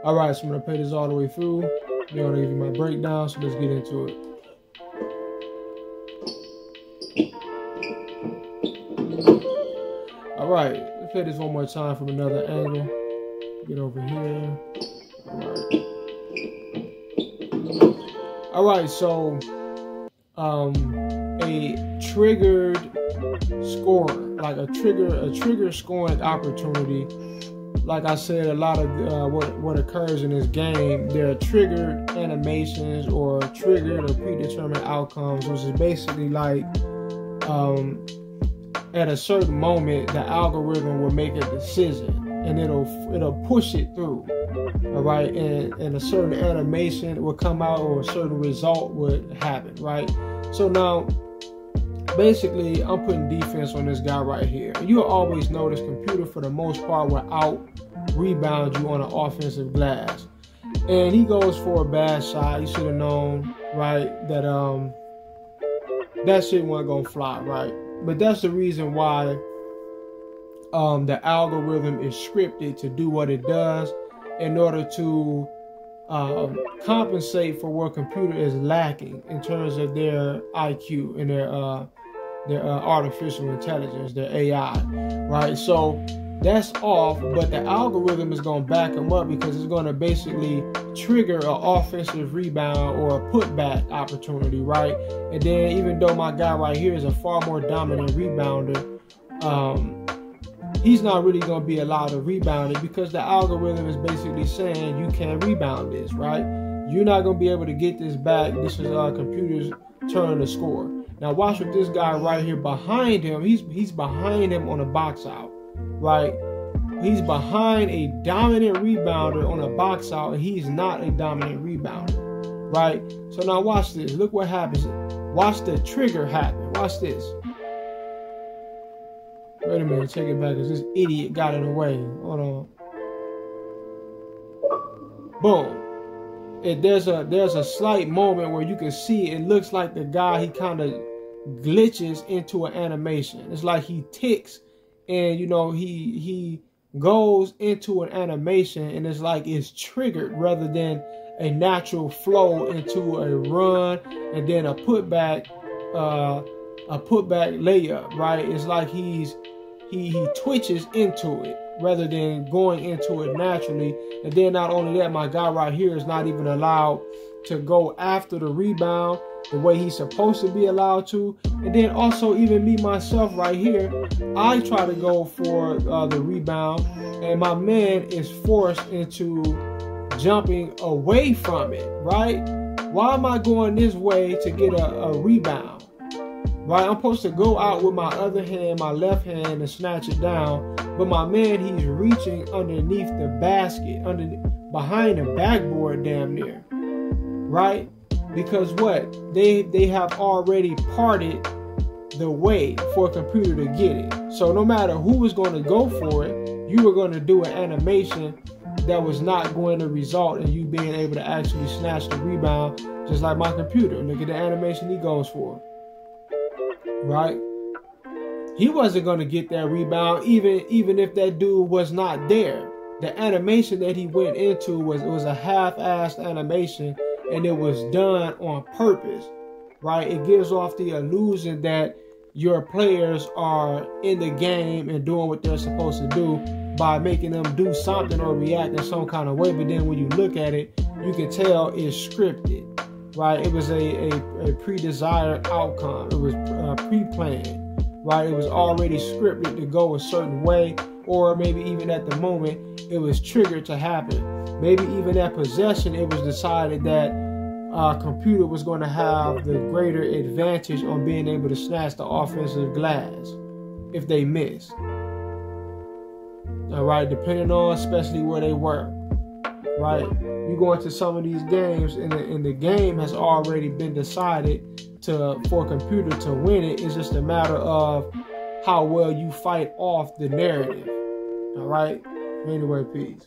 All right, so I'm gonna play this all the way through. I'm gonna give you my breakdown, so let's get into it. All right, let's play this one more time from another angle. Get over here. All right, so a triggered score, like a trigger scoring opportunity. Like I said, a lot of what occurs in this game, there are triggered animations or triggered or predetermined outcomes, which is basically like at a certain moment, the algorithm will make a decision and it'll push it through. All right, and a certain animation will come out or a certain result would happen, right? So now, basically, I'm putting defense on this guy right here. You'll always know this computer, for the most part, will out-rebound you on an offensive glass. And he goes for a bad shot. You should have known, right, that that shit wasn't going to fly, right? But that's the reason why the algorithm is scripted to do what it does in order to compensate for what computer is lacking in terms of their IQ and their artificial intelligence, their AI, right? So that's off, but the algorithm is going to back them up because it's going to basically trigger an offensive rebound or a putback opportunity, right? And then even though my guy right here is a far more dominant rebounder, he's not really going to be allowed to rebound it because the algorithm is basically saying you can't rebound this, right? You're not going to be able to get this back. This is our computer's turn to score. Now watch what this guy right here behind him, he's behind him on a box out, right? He's behind a dominant rebounder on a box out, and he's not a dominant rebounder, right? So now watch this. Look what happens. Watch the trigger happen. Watch this. Wait a minute, take it back because this idiot got in the way. Hold on. Boom. There's a slight moment where you can see it looks like the guy, he kind of glitches into an animation. It's like he ticks and you know he goes into an animation and it's like it's triggered rather than a natural flow into a run and then a putback layup, right? It's like he twitches into it rather than going into it naturally. And then not only that, my guy right here is not even allowed to go after the rebound the way he's supposed to be allowed to. And then also even me myself right here, I try to go for the rebound and my man is forced into jumping away from it, right? Why am I going this way to get a rebound? Right, I'm supposed to go out with my other hand, my left hand, and snatch it down. But my man, he's reaching underneath the basket, behind the backboard damn near. Right? Because what? They have already parted the way for a computer to get it. So no matter who was going to go for it, you were going to do an animation that was not going to result in you being able to actually snatch the rebound, just like my computer. Look at the animation he goes for. Right? He wasn't going to get that rebound even if that dude was not there. The animation that he went into was a half-assed animation and it was done on purpose. Right? It gives off the illusion that your players are in the game and doing what they're supposed to do by making them do something or react in some kind of way. But then when you look at it, you can tell it's scripted. Right, it was a pre-desired outcome. It was pre-planned. Right, it was already scripted to go a certain way, or maybe even at the moment it was triggered to happen. Maybe even at possession, it was decided that computer was going to have the greater advantage on being able to snatch the offensive glass if they missed. All right, depending on especially where they were. Right, you go into some of these games and the game has already been decided for a computer to win it. It's just a matter of how well you fight off the narrative. All right, anyway, peace.